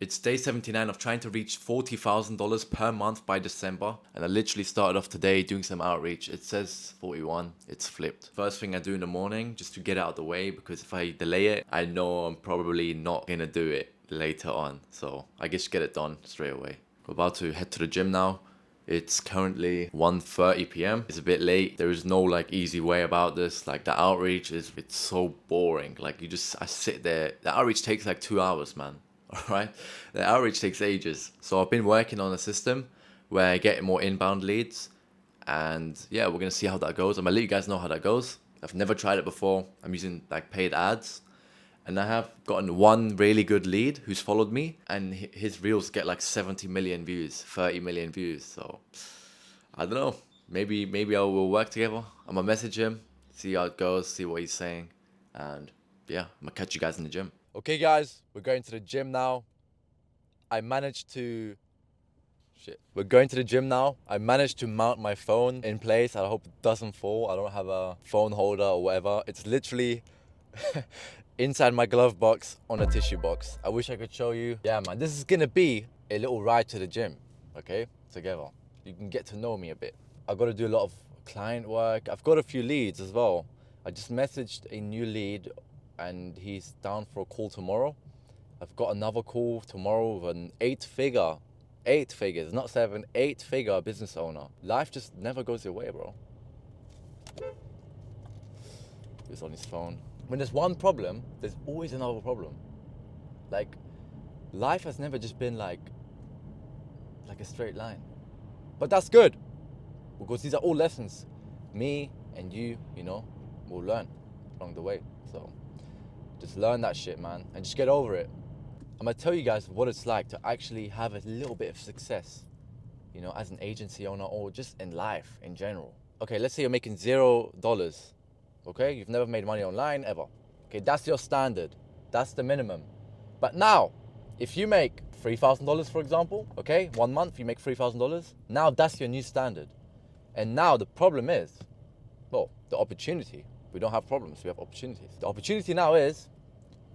It's day 79 of trying to reach $40,000 per month by December. And I literally started off today doing some outreach. It says 41, it's flipped. First thing I do in the morning just to get out of the way, because if I delay it, I know I'm probably not gonna do it later on. So I just get it done straight away. We're about to head to the gym now. It's currently 1:30 p.m. It's a bit late. There is no like easy way about this. Like the outreach it's so boring. Like I sit there. The outreach takes like 2 hours, man. Alright? The outreach takes ages. So I've been working on a system where I get more inbound leads. And yeah, we're gonna see how that goes. I'm gonna let you guys know how that goes. I've never tried it before. I'm using like paid ads. And I have gotten one really good lead who's followed me, and his reels get like 70 million views, 30 million views. So I don't know. Maybe I will work together. I'm gonna message him, see how it goes, see what he's saying, and yeah, I'm gonna catch you guys in the gym. Okay, guys, we're going to the gym now. I managed to. Shit. We're going to the gym now. I managed to mount my phone in place. I hope it doesn't fall. I don't have a phone holder or whatever. It's literally inside my glove box on a tissue box. I wish I could show you. Yeah, man, this is gonna be a little ride to the gym, okay? Together. You can get to know me a bit. I've got to do a lot of client work. I've got a few leads as well. I just messaged a new lead and he's down for a call tomorrow. I've got another call tomorrow with an 8 figures, not 7, 8-figure business owner. Life just never goes your way, bro. He's on his phone. When there's one problem, there's always another problem. Like, life has never just been like a straight line. But that's good, because these are all lessons me and you know, will learn along the way. So just learn that shit, man, and just get over it. I'm gonna tell you guys what it's like to actually have a little bit of success, you know, as an agency owner or just in life in general. Okay, let's say you're making $0. Okay, you've never made money online ever. Okay, that's your standard. That's the minimum. But now, if you make $3,000, for example, okay, 1 month you make $3,000. Now that's your new standard. And now the problem is, well, the opportunity. We don't have problems, we have opportunities. The opportunity now is,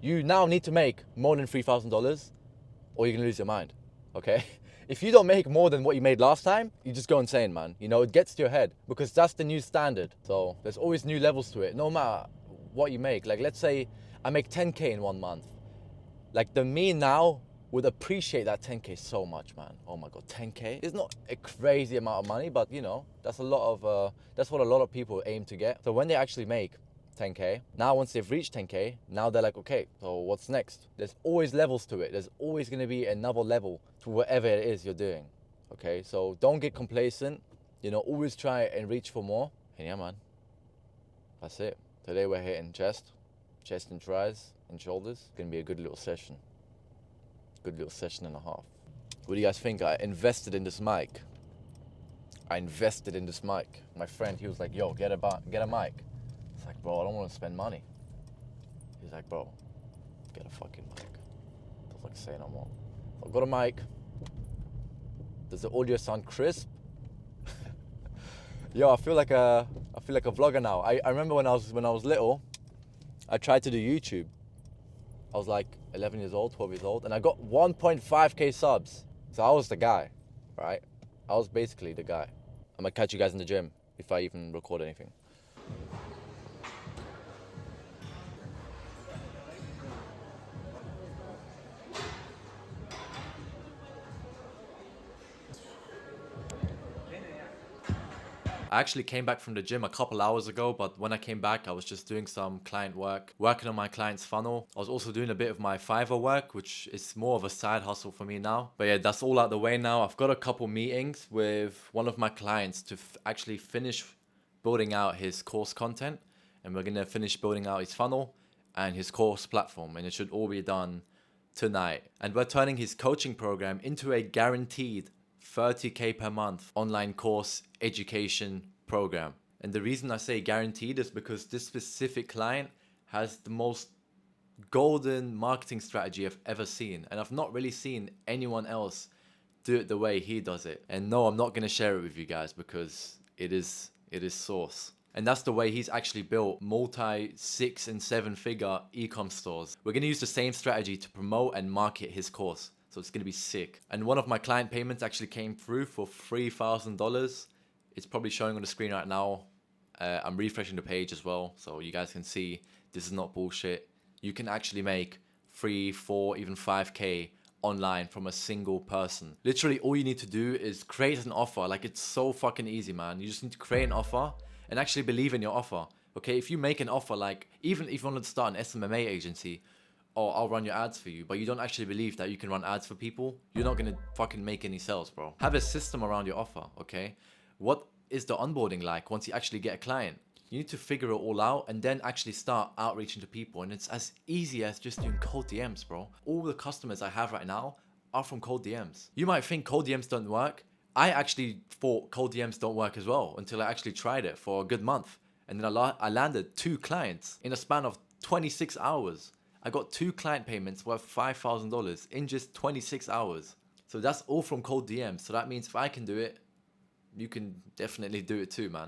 you now need to make more than $3,000 or you're gonna lose your mind, okay? If you don't make more than what you made last time, you just go insane, man. You know, it gets to your head because that's the new standard. So there's always new levels to it, no matter what you make. Like, let's say I make 10K in 1 month. Like, the me now would appreciate that 10K so much, man. Oh my God, 10K? It's not a crazy amount of money, but you know, that's that's what a lot of people aim to get. So when they actually make 10K, now once they've reached 10K, now they're like, okay, so what's next? There's always levels to it. There's always gonna be another level to whatever it is you're doing, okay? So don't get complacent, you know, always try and reach for more. And yeah, man, that's it. Today we're hitting chest and tries and shoulders. It's gonna be a good little session. Good little session and a half. What do you guys think? I invested in this mic. My friend, he was like, yo, get a mic. It's like, bro, I don't want to spend money. He's like, bro, get a fucking mic. I was like, say no more. I've got a mic. Does the audio sound crisp? Yo, I feel like a vlogger now. I remember when I was little, I tried to do YouTube. I was like 11 years old, 12 years old, and I got 1.5K subs. So I was the guy, right? I was basically the guy. I'm gonna catch you guys in the gym if I even record anything. I actually came back from the gym a couple hours ago, but when I came back, I was just doing some client work, working on my client's funnel. I was also doing a bit of my Fiverr work, which is more of a side hustle for me now. But yeah, that's all out the way now. I've got a couple meetings with one of my clients to actually finish building out his course content. And we're gonna finish building out his funnel and his course platform. And it should all be done tonight. And we're turning his coaching program into a guaranteed 30K per month online course education program. And the reason I say guaranteed is because this specific client has the most golden marketing strategy I've ever seen. And I've not really seen anyone else do it the way he does it. And no, I'm not going to share it with you guys because it is sauce. And that's the way he's actually built multi 6 and 7 figure e-com stores. We're going to use the same strategy to promote and market his course. So it's gonna be sick. And one of my client payments actually came through for $3,000. It's probably showing on the screen right now. I'm refreshing the page as well, so you guys can see this is not bullshit. You can actually make 3, 4, even 5K online from a single person. Literally all you need to do is create an offer. Like, it's so fucking easy, man. You just need to create an offer and actually believe in your offer. Okay, if you make an offer, like, even if you want to start an SMMA agency, or I'll run your ads for you, but you don't actually believe that you can run ads for people, you're not gonna fucking make any sales, bro. Have a system around your offer, okay? What is the onboarding like once you actually get a client? You need to figure it all out and then actually start outreaching to people. And it's as easy as just doing cold DMs, bro. All the customers I have right now are from cold DMs. You might think cold DMs don't work. I actually thought cold DMs don't work as well until I actually tried it for a good month. And then I landed 2 clients in a span of 26 hours. I got 2 client payments worth $5,000 in just 26 hours. So that's all from cold DMs. So that means if I can do it, you can definitely do it too, man.